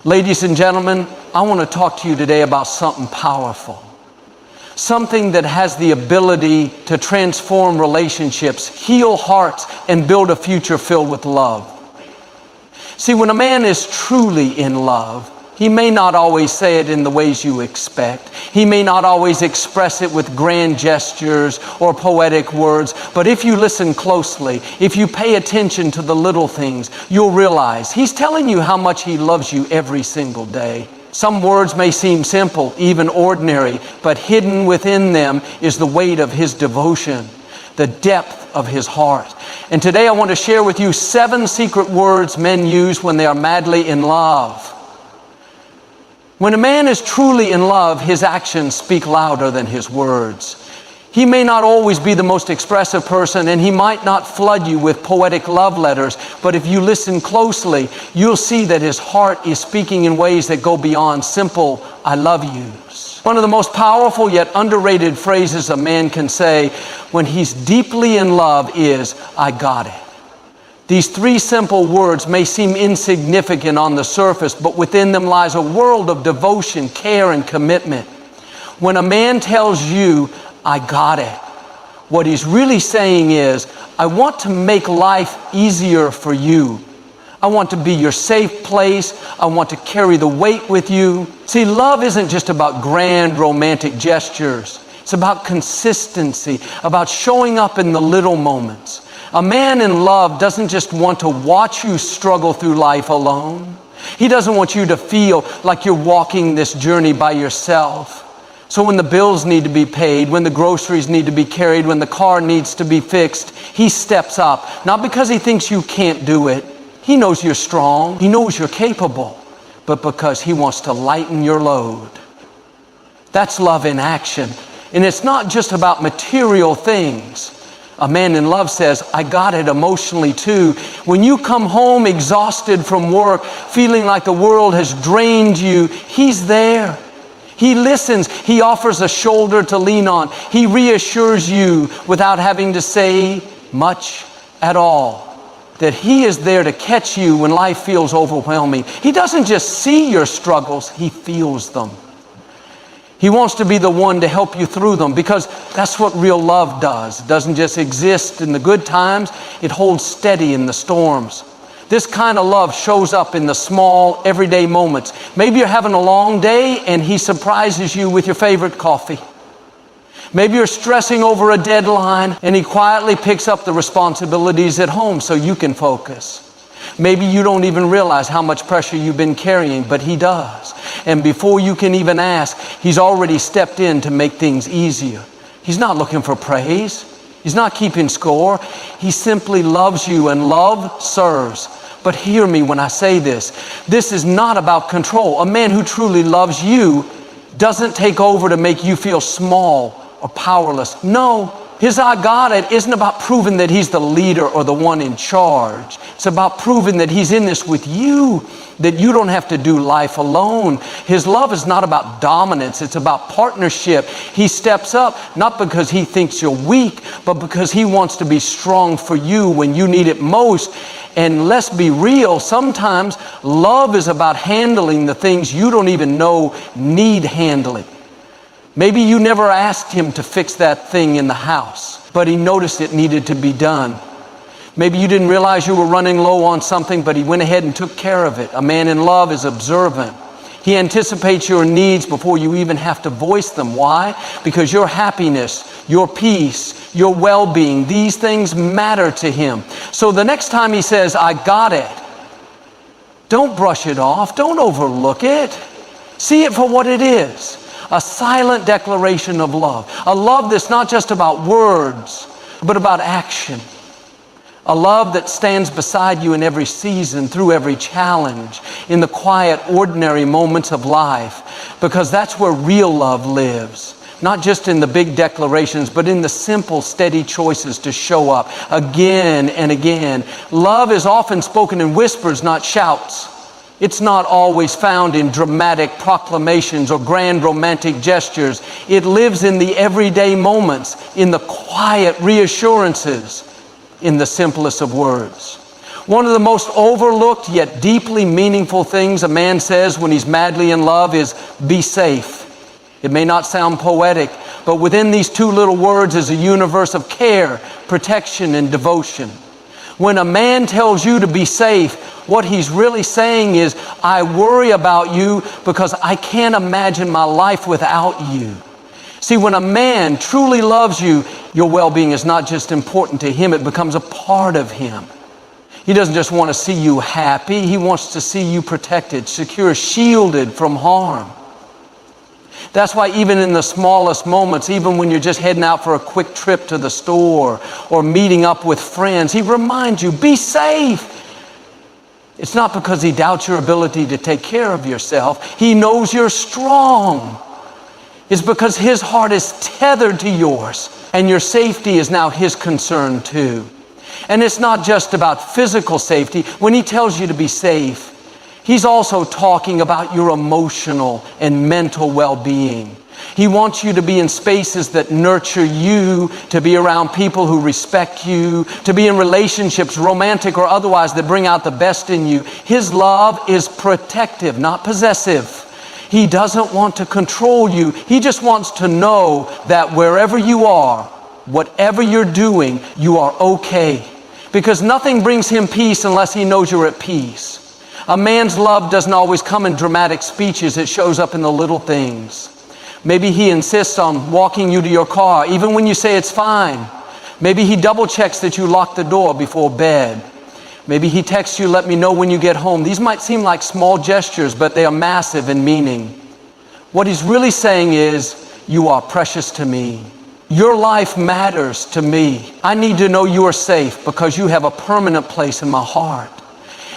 Ladies and gentlemen, I want to talk to you today about something powerful. Something that has the ability to transform relationships, heal hearts, and build a future filled with love. See, when a man is truly in love, he may not always say it in the ways you expect. He may not always express it with grand gestures or poetic words. But if you listen closely, if you pay attention to the little things, you'll realize he's telling you how much he loves you every single day. Some words may seem simple, even ordinary, but hidden within them is the weight of his devotion, the depth of his heart. And today I want to share with you 7 secret words men use when they are madly in love. When a man is truly in love, his actions speak louder than his words. He may not always be the most expressive person, and he might not flood you with poetic love letters, but if you listen closely, you'll see that his heart is speaking in ways that go beyond simple, "I love yous." One of the most powerful yet underrated phrases a man can say when he's deeply in love is, "I got it." These 3 simple words may seem insignificant on the surface, but within them lies a world of devotion, care, and commitment. When a man tells you, "I got it," what he's really saying is, "I want to make life easier for you. I want to be your safe place. I want to carry the weight with you." See, love isn't just about grand romantic gestures. It's about consistency, about showing up in the little moments. A man in love doesn't just want to watch you struggle through life alone. He doesn't want you to feel like you're walking this journey by yourself. So when the bills need to be paid, when the groceries need to be carried, when the car needs to be fixed, he steps up. Not because he thinks you can't do it. He knows you're strong. He knows you're capable. But because he wants to lighten your load. That's love in action. And it's not just about material things. A man in love says, "I got it emotionally too." When you come home exhausted from work, feeling like the world has drained you, he's there. He listens. He offers a shoulder to lean on. He reassures you without having to say much at all. That he is there to catch you when life feels overwhelming. He doesn't just see your struggles, he feels them. He wants to be the one to help you through them because that's what real love does. It doesn't just exist in the good times, it holds steady in the storms. This kind of love shows up in the small, everyday moments. Maybe you're having a long day and he surprises you with your favorite coffee. Maybe you're stressing over a deadline and he quietly picks up the responsibilities at home so you can focus. Maybe you don't even realize how much pressure you've been carrying, but he does. And before you can even ask, he's already stepped in to make things easier. He's not looking for praise. He's not keeping score. He simply loves you, and love serves. But hear me when I say this. This is not about control. A man who truly loves you doesn't take over to make you feel small or powerless. No. His "I got it" isn't about proving that he's the leader or the one in charge. It's about proving that he's in this with you, that you don't have to do life alone. His love is not about dominance, it's about partnership. He steps up not because he thinks you're weak, but because he wants to be strong for you when you need it most. And let's be real, sometimes love is about handling the things you don't even know need handling. Maybe you never asked him to fix that thing in the house, but he noticed it needed to be done. Maybe you didn't realize you were running low on something, but he went ahead and took care of it. A man in love is observant. He anticipates your needs before you even have to voice them. Why? Because your happiness, your peace, your well-being, these things matter to him. So the next time he says, "I got it," don't brush it off. Don't overlook it. See it for what it is. A silent declaration of love. A love that's not just about words, but about action. A love that stands beside you in every season, through every challenge, in the quiet, ordinary moments of life. Because that's where real love lives. Not just in the big declarations, but in the simple, steady choices to show up again and again. Love is often spoken in whispers, not shouts. It's not always found in dramatic proclamations or grand romantic gestures. It lives in the everyday moments, in the quiet reassurances, in the simplest of words. One of the most overlooked yet deeply meaningful things a man says when he's madly in love is, be safe. It may not sound poetic, but within these two little words is a universe of care, protection, and devotion. When a man tells you to be safe, what he's really saying is, I worry about you because I can't imagine my life without you. See, when a man truly loves you, your well-being is not just important to him, it becomes a part of him. He doesn't just want to see you happy, he wants to see you protected, secure, shielded from harm. That's why even in the smallest moments, even when you're just heading out for a quick trip to the store or meeting up with friends, he reminds you, be safe. It's not because he doubts your ability to take care of yourself. He knows you're strong. It's because his heart is tethered to yours, and your safety is now his concern too. And it's not just about physical safety. When he tells you to be safe, he's also talking about your emotional and mental well-being. He wants you to be in spaces that nurture you, to be around people who respect you, to be in relationships, romantic or otherwise, that bring out the best in you. His love is protective, not possessive. He doesn't want to control you. He just wants to know that wherever you are, whatever you're doing, you are okay. Because nothing brings him peace unless he knows you're at peace. A man's love doesn't always come in dramatic speeches. It shows up in the little things. Maybe he insists on walking you to your car, even when you say it's fine. Maybe he double checks that you lock the door before bed. Maybe he texts you, let me know when you get home. These might seem like small gestures, but they are massive in meaning. What he's really saying is, you are precious to me. Your life matters to me. I need to know you are safe because you have a permanent place in my heart.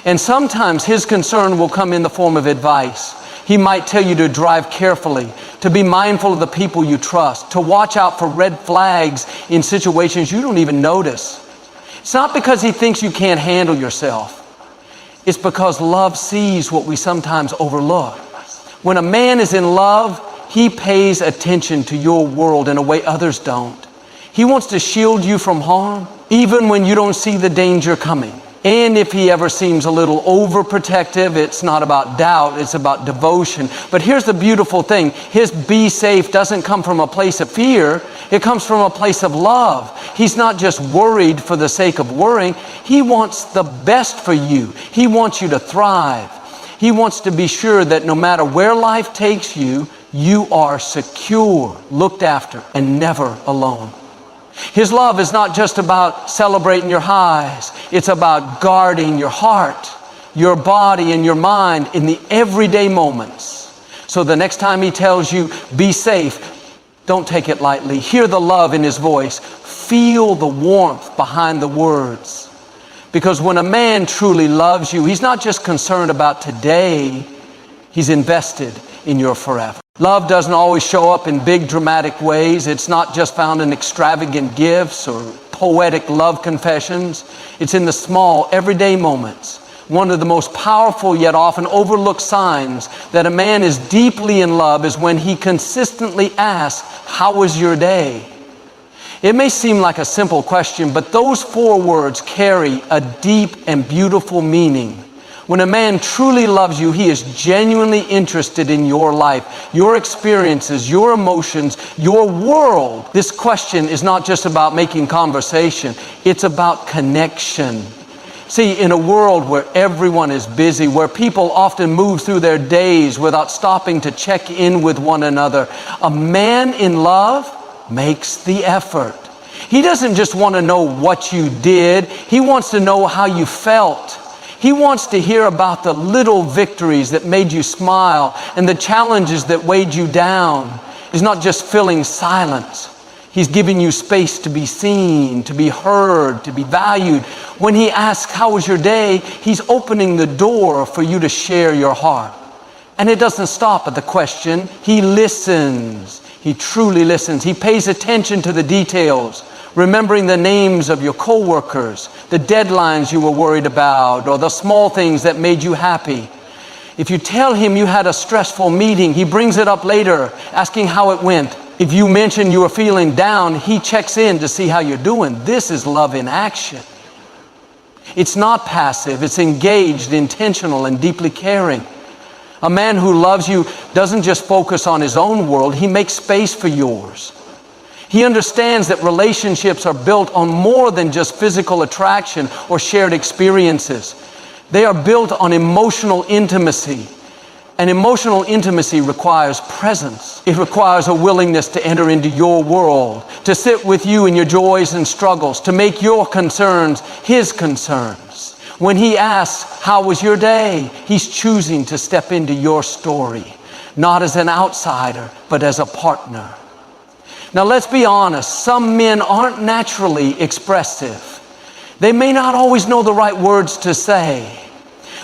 And sometimes his concern will come in the form of advice. He might tell you to drive carefully, to be mindful of the people you trust, to watch out for red flags in situations you don't even notice. It's not because he thinks you can't handle yourself. It's because love sees what we sometimes overlook. When a man is in love, he pays attention to your world in a way others don't. He wants to shield you from harm, even when you don't see the danger coming. And if he ever seems a little overprotective, it's not about doubt, it's about devotion. But here's the beautiful thing. His be safe doesn't come from a place of fear. It comes from a place of love. He's not just worried for the sake of worrying. He wants the best for you. He wants you to thrive. He wants to be sure that no matter where life takes you, you are secure, looked after, and never alone. His love is not just about celebrating your highs. It's about guarding your heart, your body, and your mind in the everyday moments. So the next time he tells you, be safe, don't take it lightly. Hear the love in his voice. Feel the warmth behind the words. Because when a man truly loves you, he's not just concerned about today, he's invested in your forever. Love doesn't always show up in big dramatic ways. It's not just found in extravagant gifts or poetic love confessions. It's in the small, everyday moments. One of the most powerful yet often overlooked signs that a man is deeply in love is when he consistently asks, how was your day? It may seem like a simple question, but those 4 words carry a deep and beautiful meaning. When a man truly loves you, he is genuinely interested in your life, your experiences, your emotions, your world. This question is not just about making conversation. It's about connection. See, in a world where everyone is busy, where people often move through their days without stopping to check in with one another, a man in love makes the effort. He doesn't just want to know what you did. He wants to know how you felt. He wants to hear about the little victories that made you smile and the challenges that weighed you down. He's not just filling silence. He's giving you space to be seen, to be heard, to be valued. When he asks, how was your day? He's opening the door for you to share your heart. And it doesn't stop at the question. He listens. He truly listens. He pays attention to the details, remembering the names of your coworkers, the deadlines you were worried about, or the small things that made you happy. If you tell him you had a stressful meeting, he brings it up later, asking how it went. If you mention you were feeling down, he checks in to see how you're doing. This is love in action. It's not passive, it's engaged, intentional, and deeply caring. A man who loves you doesn't just focus on his own world, he makes space for yours. He understands that relationships are built on more than just physical attraction or shared experiences. They are built on emotional intimacy. And emotional intimacy requires presence. It requires a willingness to enter into your world, to sit with you in your joys and struggles, to make your concerns his concerns. When he asks, "How was your day?" he's choosing to step into your story, not as an outsider, but as a partner. Now let's be honest, some men aren't naturally expressive. They may not always know the right words to say.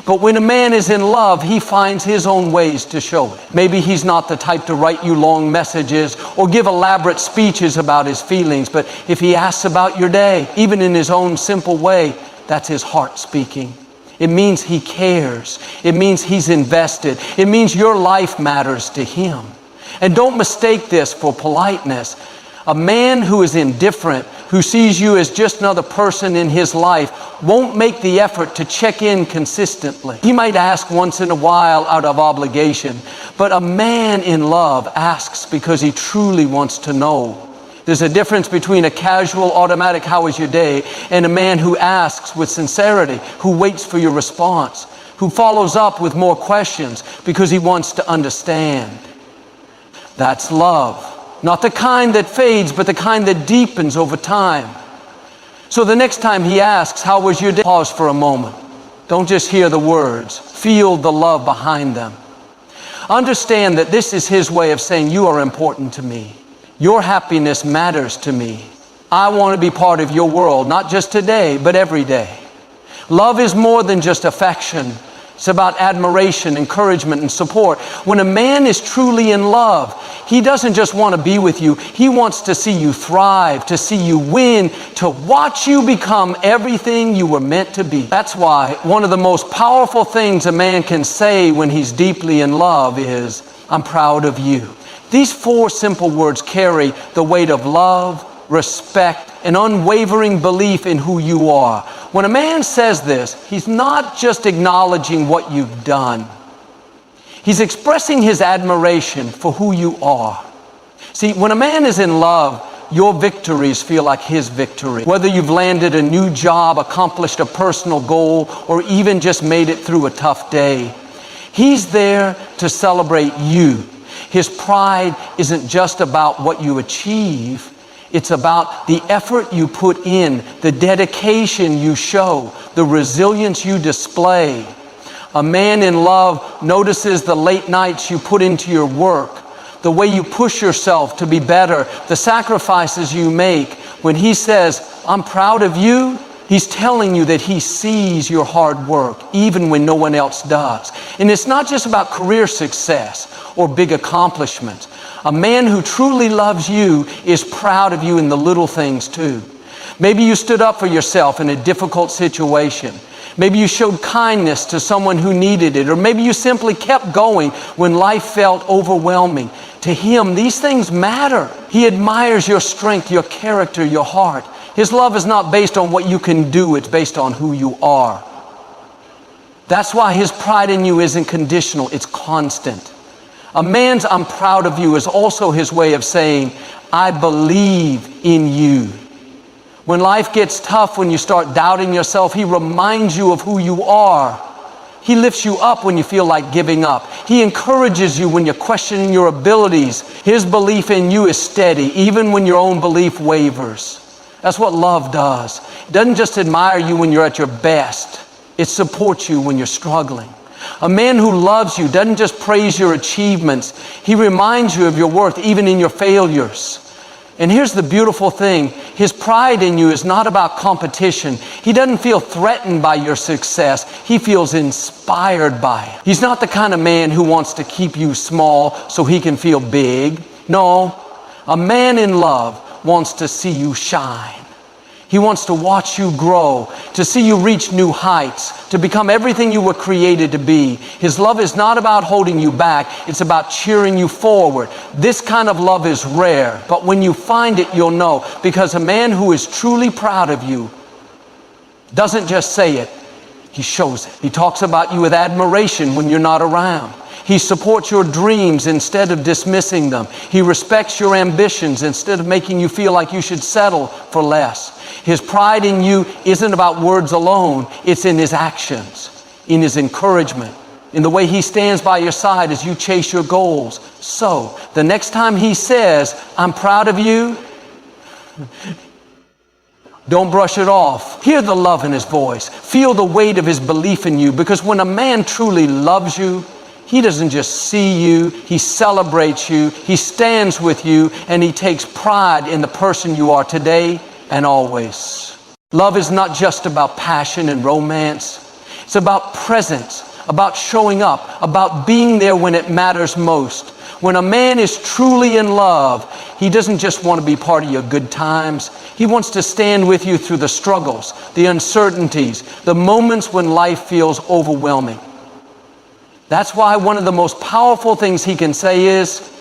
But when a man is in love, he finds his own ways to show it. Maybe he's not the type to write you long messages or give elaborate speeches about his feelings, but if he asks about your day, even in his own simple way, that's his heart speaking. It means he cares. It means he's invested. It means your life matters to him. And don't mistake this for politeness. A man who is indifferent, who sees you as just another person in his life, won't make the effort to check in consistently. He might ask once in a while out of obligation, but a man in love asks because he truly wants to know. There's a difference between a casual, automatic, "How was your day?" and a man who asks with sincerity, who waits for your response, who follows up with more questions because he wants to understand. That's love. Not the kind that fades, but the kind that deepens over time. So the next time he asks, "How was your day?" pause for a moment. Don't just hear the words. Feel the love behind them. Understand that this is his way of saying, "You are important to me. Your happiness matters to me. I want to be part of your world, not just today, but every day." Love is more than just affection. It's about admiration, encouragement, and support. When a man is truly in love, he doesn't just want to be with you. He wants to see you thrive, to see you win, to watch you become everything you were meant to be. That's why one of the most powerful things a man can say when he's deeply in love is, "I'm proud of you." These four simple words carry the weight of love, respect, and unwavering belief in who you are. When a man says this, he's not just acknowledging what you've done. He's expressing his admiration for who you are. See, when a man is in love, your victories feel like his victory. Whether you've landed a new job, accomplished a personal goal, or even just made it through a tough day, he's there to celebrate you. His pride isn't just about what you achieve. It's about the effort you put in, the dedication you show, the resilience you display. A man in love notices the late nights you put into your work, the way you push yourself to be better, the sacrifices you make. When he says, "I'm proud of you," he's telling you that he sees your hard work, even when no one else does. And it's not just about career success or big accomplishments. A man who truly loves you is proud of you in the little things too. Maybe you stood up for yourself in a difficult situation. Maybe you showed kindness to someone who needed it, or maybe you simply kept going when life felt overwhelming. To him, these things matter. He admires your strength, your character, your heart. His love is not based on what you can do, it's based on who you are. That's why his pride in you isn't conditional, it's constant. A man's "I'm proud of you" is also his way of saying, "I believe in you." When life gets tough, when you start doubting yourself, he reminds you of who you are. He lifts you up when you feel like giving up. He encourages you when you're questioning your abilities. His belief in you is steady, even when your own belief wavers. That's what love does. It doesn't just admire you when you're at your best. It supports you when you're struggling. A man who loves you doesn't just praise your achievements. He reminds you of your worth even in your failures. And here's the beautiful thing. His pride in you is not about competition. He doesn't feel threatened by your success. He feels inspired by it. He's not the kind of man who wants to keep you small so he can feel big. No, a man in love wants to see you shine. He wants to watch you grow, to see you reach new heights, to become everything you were created to be. His love is not about holding you back, it's about cheering you forward. This kind of love is rare, but when you find it, you'll know, because a man who is truly proud of you Doesn't just say it, he shows it. He talks about you with admiration when you're not around. He supports your dreams instead of dismissing them. He respects your ambitions instead of making you feel like you should settle for less. His pride in you isn't about words alone, it's in his actions, in his encouragement, in the way he stands by your side as you chase your goals. So, the next time he says, I'm proud of you, don't brush it off. Hear the love in his voice. Feel the weight of his belief in you, because when a man truly loves you, he doesn't just see you, he celebrates you, he stands with you, and he takes pride in the person you are today and always. Love is not just about passion and romance. It's about presence, about showing up, about being there when it matters most. When a man is truly in love, he doesn't just want to be part of your good times. He wants to stand with you through the struggles, the uncertainties, the moments when life feels overwhelming. That's why one of the most powerful things he can say is,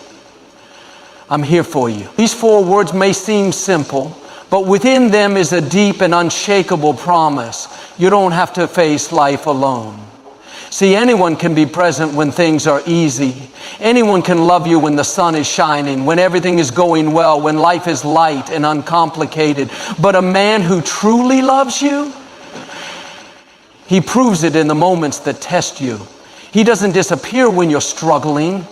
I'm here for you. These 4 words may seem simple, but within them is a deep and unshakable promise. You don't have to face life alone. See, anyone can be present when things are easy. Anyone can love you when the sun is shining, when everything is going well, when life is light and uncomplicated. But a man who truly loves you, he proves it in the moments that test you. He doesn't disappear when you're struggling.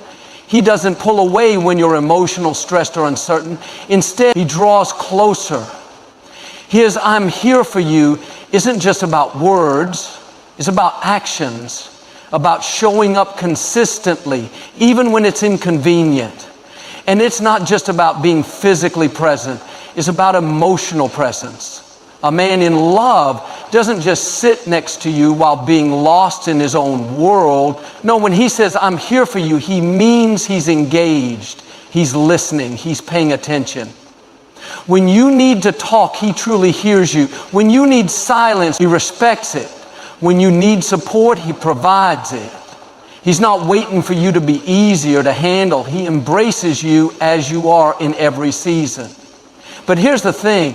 He doesn't pull away when you're emotional, stressed, or uncertain. Instead, he draws closer. His I'm here for you isn't just about words. It's about actions, about showing up consistently, even when it's inconvenient. And it's not just about being physically present. It's about emotional presence. A man in love doesn't just sit next to you while being lost in his own world. No, when he says, I'm here for you, he means he's engaged, he's listening, he's paying attention. When you need to talk, he truly hears you. When you need silence, he respects it. When you need support, he provides it. He's not waiting for you to be easier to handle. He embraces you as you are in every season. But here's the thing.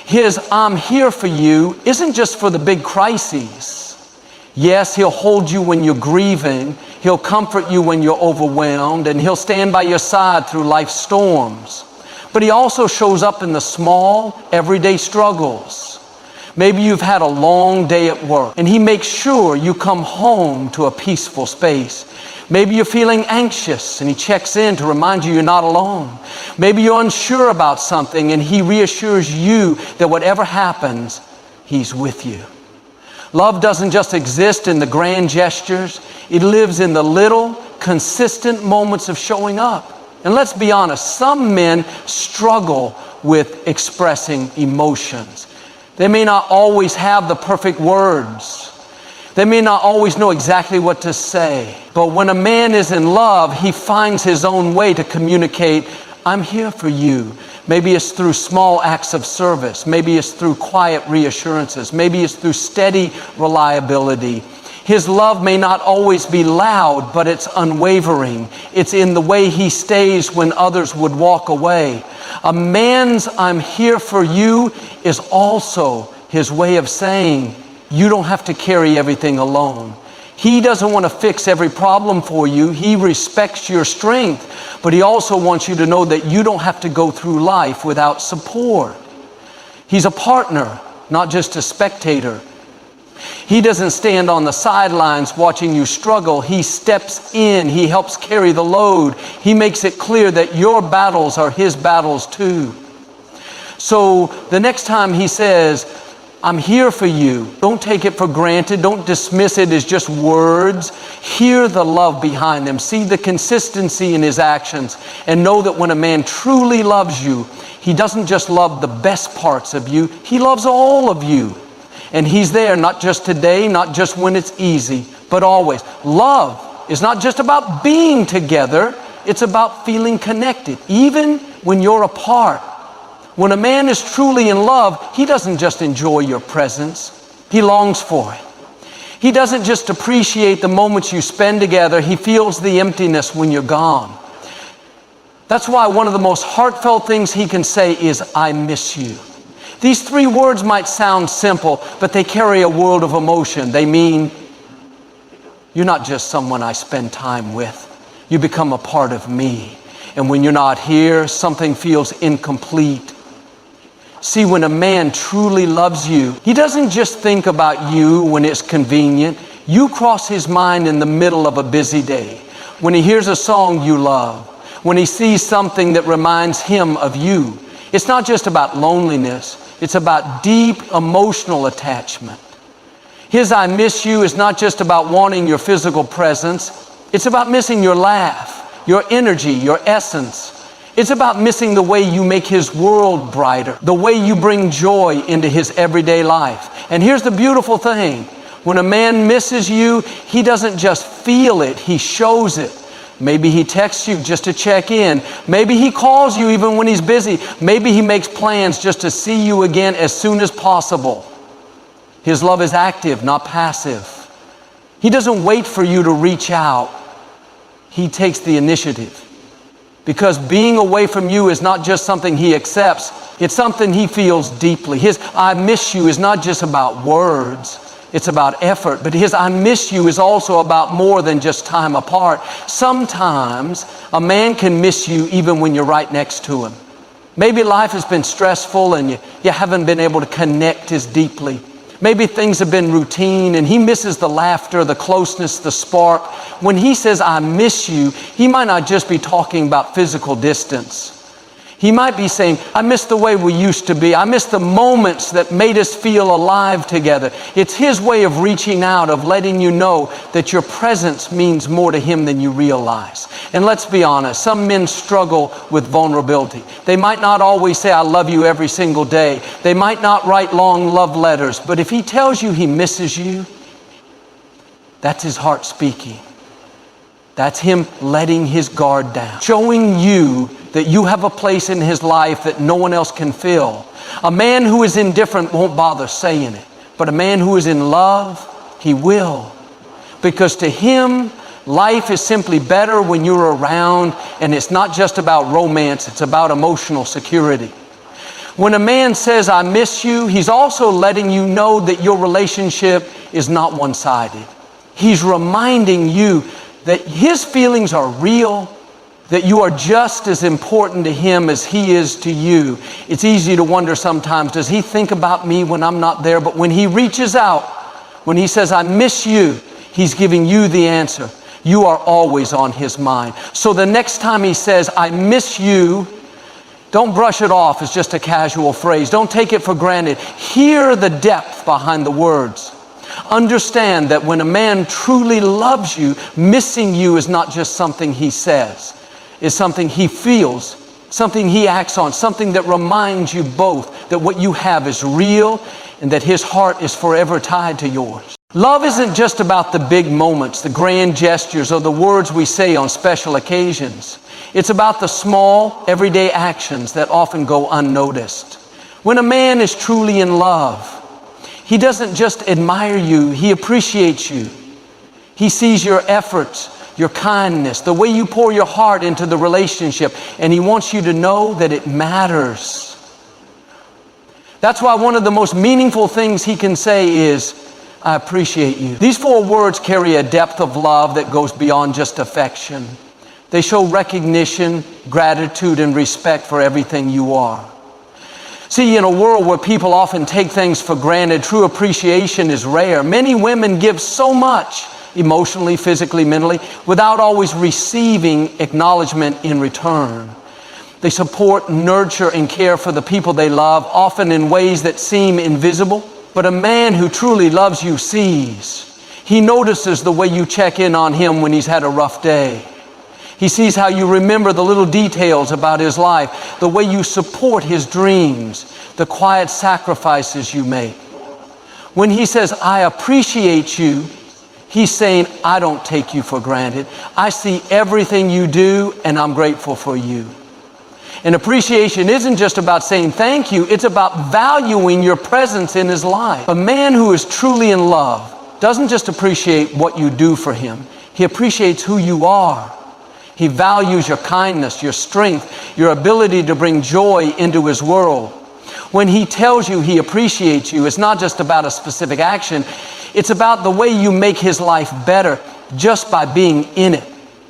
His I'm here for you isn't just for the big crises. Yes, he'll hold you when you're grieving. He'll comfort you when you're overwhelmed. And he'll stand by your side through life's storms. But he also shows up in the small, everyday struggles. Maybe you've had a long day at work, and he makes sure you come home to a peaceful space. Maybe you're feeling anxious, and he checks in to remind you you're not alone. Maybe you're unsure about something, and he reassures you that whatever happens, he's with you. Love doesn't just exist in the grand gestures. It lives in the little, consistent moments of showing up. And let's be honest, some men struggle with expressing emotions. They may not always have the perfect words. They may not always know exactly what to say. But when a man is in love, he finds his own way to communicate, I'm here for you. Maybe it's through small acts of service. Maybe it's through quiet reassurances. Maybe it's through steady reliability. His love may not always be loud, but it's unwavering. It's in the way he stays when others would walk away. A man's I'm here for you is also his way of saying, you don't have to carry everything alone. He doesn't want to fix every problem for you. He respects your strength, but he also wants you to know that you don't have to go through life without support. He's a partner, not just a spectator. He doesn't stand on the sidelines watching you struggle. He steps in. He helps carry the load. He makes it clear that your battles are his battles too. So the next time he says, I'm here for you, don't take it for granted. Don't dismiss it as just words. Hear the love behind them. See the consistency in his actions. And know that when a man truly loves you, he doesn't just love the best parts of you. He loves all of you. And he's there not just today, not just when it's easy, but always. Love is not just about being together. It's about feeling connected, even when you're apart. When a man is truly in love, he doesn't just enjoy your presence. He longs for it. He doesn't just appreciate the moments you spend together. He feels the emptiness when you're gone. That's why one of the most heartfelt things he can say is, I miss you. These three words might sound simple, but they carry a world of emotion. They mean, you're not just someone I spend time with. You become a part of me. And when you're not here, something feels incomplete. See, when a man truly loves you, he doesn't just think about you when it's convenient. You cross his mind in the middle of a busy day. When he hears a song you love, when he sees something that reminds him of you. It's not just about loneliness. It's about deep emotional attachment. His I miss you is not just about wanting your physical presence. It's about missing your laugh, your energy, your essence. It's about missing the way you make his world brighter, the way you bring joy into his everyday life. And here's the beautiful thing. When a man misses you, he doesn't just feel it, he shows it. Maybe he texts you just to check in. Maybe he calls you even when he's busy. Maybe he makes plans just to see you again as soon as possible. His love is active, not passive. He doesn't wait for you to reach out. He takes the initiative. Because being away from you is not just something he accepts, it's something he feels deeply. His I miss you is not just about words. It's about effort, but his I miss you is also about more than just time apart. Sometimes a man can miss you even when you're right next to him. Maybe life has been stressful and you haven't been able to connect as deeply. Maybe things have been routine and he misses the laughter, the closeness, the spark. When he says, I miss you, he might not just be talking about physical distance. He might be saying, I miss the way we used to be. I miss the moments that made us feel alive together. It's his way of reaching out, of letting you know that your presence means more to him than you realize. And let's be honest, some men struggle with vulnerability. They might not always say, I love you every single day. They might not write long love letters. But if he tells you he misses you, that's his heart speaking. That's him letting his guard down, showing you that you have a place in his life that no one else can fill. A man who is indifferent won't bother saying it, but a man who is in love, he will. Because to him, life is simply better when you're around, and it's not just about romance, it's about emotional security. When a man says, I miss you, he's also letting you know that your relationship is not one-sided. He's reminding you that his feelings are real, that you are just as important to him as he is to you. It's easy to wonder sometimes, does he think about me when I'm not there? But when he reaches out, when he says, I miss you, he's giving you the answer. You are always on his mind. So the next time he says, I miss you, don't brush it off as just a casual phrase. Don't take it for granted. Hear the depth behind the words. Understand that when a man truly loves you, missing you is not just something he says. It's something he feels, something he acts on, something that reminds you both that what you have is real and that his heart is forever tied to yours. Love isn't just about the big moments, the grand gestures, or the words we say on special occasions. It's about the small, everyday actions that often go unnoticed. When a man is truly in love, he doesn't just admire you, he appreciates you. He sees your efforts, your kindness, the way you pour your heart into the relationship, and he wants you to know that it matters. That's why one of the most meaningful things he can say is, I appreciate you. These 4 words carry a depth of love that goes beyond just affection. They show recognition, gratitude, and respect for everything you are. See, in a world where people often take things for granted, true appreciation is rare. Many women give so much, emotionally, physically, mentally, without always receiving acknowledgement in return. They support, nurture, and care for the people they love, often in ways that seem invisible. But a man who truly loves you sees. He notices the way you check in on him when he's had a rough day. He sees how you remember the little details about his life, the way you support his dreams, the quiet sacrifices you make. When he says, I appreciate you, he's saying, I don't take you for granted. I see everything you do, and I'm grateful for you. And appreciation isn't just about saying thank you, it's about valuing your presence in his life. A man who is truly in love doesn't just appreciate what you do for him, he appreciates who you are. He values your kindness, your strength, your ability to bring joy into his world. When he tells you he appreciates you, it's not just about a specific action. It's about the way you make his life better just by being in it.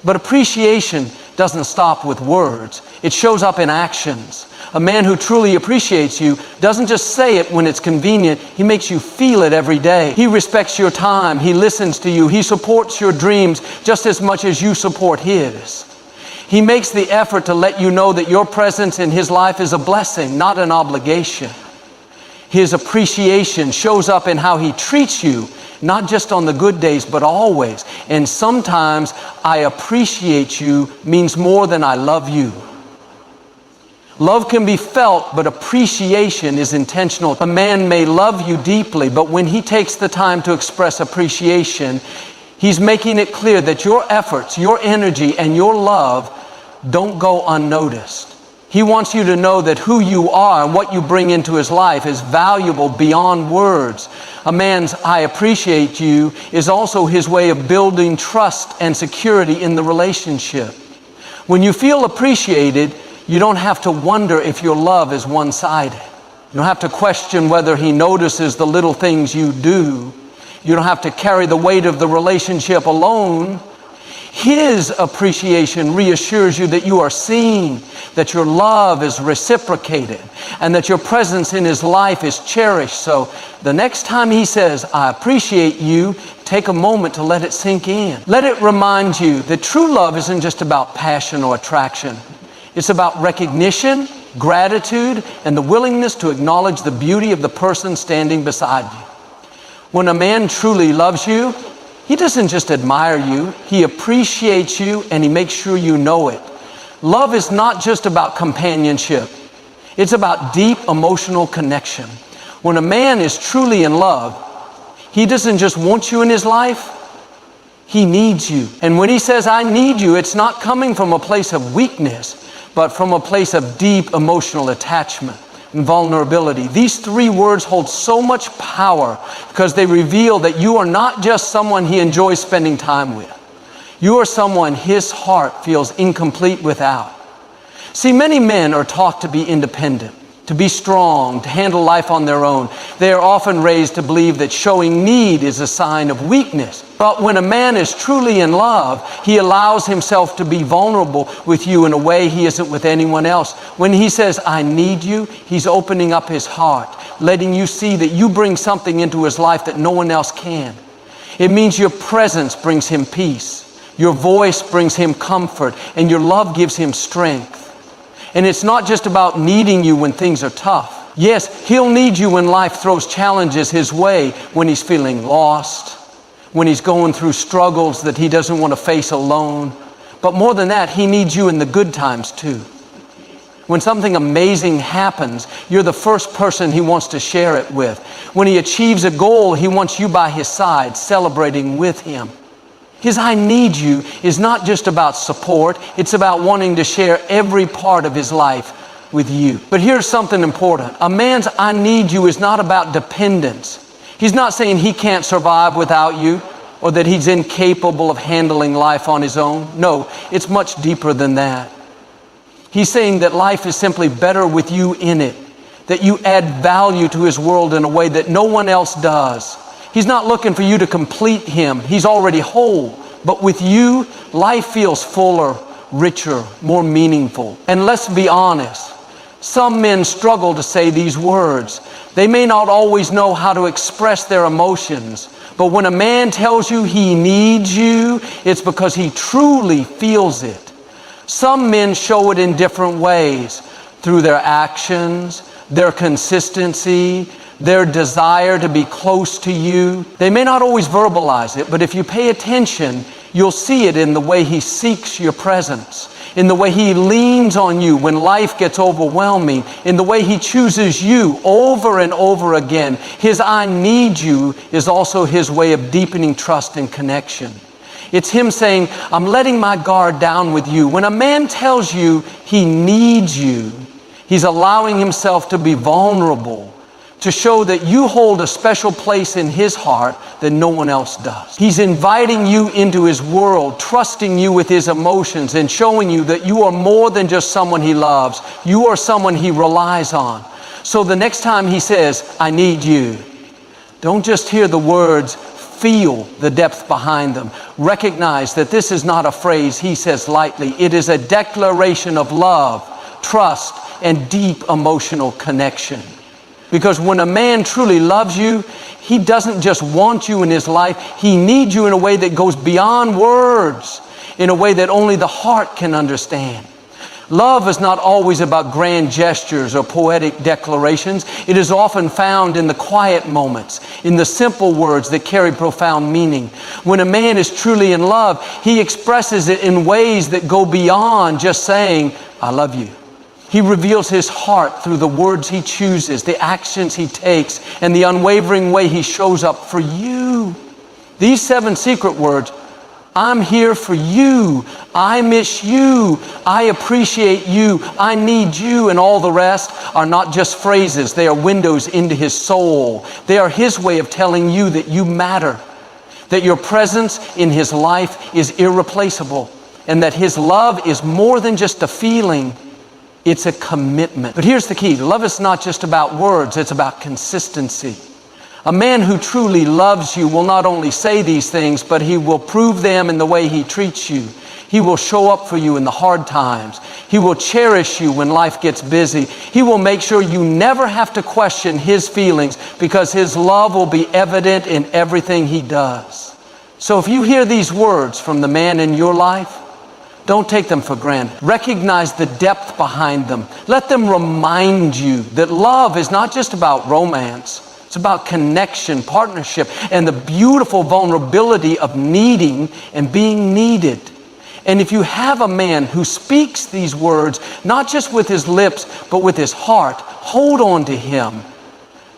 But appreciation doesn't stop with words. It shows up in actions. A man who truly appreciates you doesn't just say it when it's convenient. He makes you feel it every day. He respects your time. He listens to you. He supports your dreams just as much as you support his. He makes the effort to let you know that your presence in his life is a blessing, not an obligation. His appreciation shows up in how he treats you, not just on the good days, but always. And sometimes I appreciate you means more than I love you. Love can be felt, but appreciation is intentional. A man may love you deeply, but when he takes the time to express appreciation, he's making it clear that your efforts, your energy, and your love don't go unnoticed. He wants you to know that who you are and what you bring into his life is valuable beyond words. A man's "I appreciate you" is also his way of building trust and security in the relationship. When you feel appreciated, you don't have to wonder if your love is one-sided. You don't have to question whether he notices the little things you do. You don't have to carry the weight of the relationship alone. His appreciation reassures you that you are seen, that your love is reciprocated, and that your presence in his life is cherished. So the next time he says, "I appreciate you," take a moment to let it sink in. Let it remind you that true love isn't just about passion or attraction. It's about recognition, gratitude, and the willingness to acknowledge the beauty of the person standing beside you. When a man truly loves you, he doesn't just admire you, he appreciates you, and he makes sure you know it. Love is not just about companionship. It's about deep emotional connection. When a man is truly in love, he doesn't just want you in his life, he needs you. And when he says, "I need you," it's not coming from a place of weakness, but from a place of deep emotional attachment and vulnerability. These three words hold so much power because they reveal that you are not just someone he enjoys spending time with. You are someone his heart feels incomplete without. See, many men are taught to be independent, to be strong, to handle life on their own. They are often raised to believe that showing need is a sign of weakness. But when a man is truly in love, he allows himself to be vulnerable with you in a way he isn't with anyone else. When he says, "I need you," he's opening up his heart, letting you see that you bring something into his life that no one else can. It means your presence brings him peace, your voice brings him comfort, and your love gives him strength. And it's not just about needing you when things are tough. Yes, he'll need you when life throws challenges his way, when he's feeling lost, when he's going through struggles that he doesn't want to face alone. But more than that, he needs you in the good times too. When something amazing happens, you're the first person he wants to share it with. When he achieves a goal, he wants you by his side, celebrating with him. His "I need you" is not just about support, it's about wanting to share every part of his life with you. But here's something important. A man's "I need you" is not about dependence. He's not saying he can't survive without you or that he's incapable of handling life on his own. No, it's much deeper than that. He's saying that life is simply better with you in it, that you add value to his world in a way that no one else does. He's not looking for you to complete him. He's already whole. But with you, life feels fuller, richer, more meaningful. And let's be honest, some men struggle to say these words. They may not always know how to express their emotions. But when a man tells you he needs you, it's because he truly feels it. Some men show it in different ways, through their actions, their consistency, their desire to be close to you. They may not always verbalize it, but if you pay attention, you'll see it in the way he seeks your presence, in the way he leans on you when life gets overwhelming, in the way he chooses you over and over again. His "I need you" is also his way of deepening trust and connection. It's him saying, "I'm letting my guard down with you." When a man tells you he needs you, he's allowing himself to be vulnerable, to show that you hold a special place in his heart that no one else does. He's inviting you into his world, trusting you with his emotions, and showing you that you are more than just someone he loves. You are someone he relies on. So the next time he says, I need you, don't just hear the words, feel the depth behind them. Recognize that this is not a phrase he says lightly. It is a declaration of love, trust, and deep emotional connection. Because when a man truly loves you, he doesn't just want you in his life. He needs you in a way that goes beyond words, in a way that only the heart can understand. Love is not always about grand gestures or poetic declarations. It is often found in the quiet moments, in the simple words that carry profound meaning. When a man is truly in love, he expresses it in ways that go beyond just saying, I love you. He reveals his heart through the words he chooses, the actions he takes, and the unwavering way he shows up for you. These 7 secret words, I'm here for you, I miss you, I appreciate you, I need you, and all the rest are not just phrases. They are windows into his soul. They are his way of telling you that you matter, that your presence in his life is irreplaceable, and that his love is more than just a feeling. It's a commitment. But here's the key. Love is not just about words. It's about consistency. A man who truly loves you will not only say these things, but he will prove them in the way he treats you. He will show up for you in the hard times. He will cherish you when life gets busy. He will make sure you never have to question his feelings, because his love will be evident in everything he does. So if you hear these words from the man in your life, don't take them for granted. Recognize the depth behind them. Let them remind you that love is not just about romance. It's about connection, partnership, and the beautiful vulnerability of needing and being needed. And if you have a man who speaks these words, not just with his lips, but with his heart, hold on to him.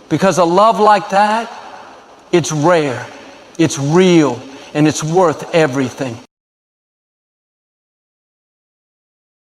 Because a love like that, it's rare, it's real, and it's worth everything.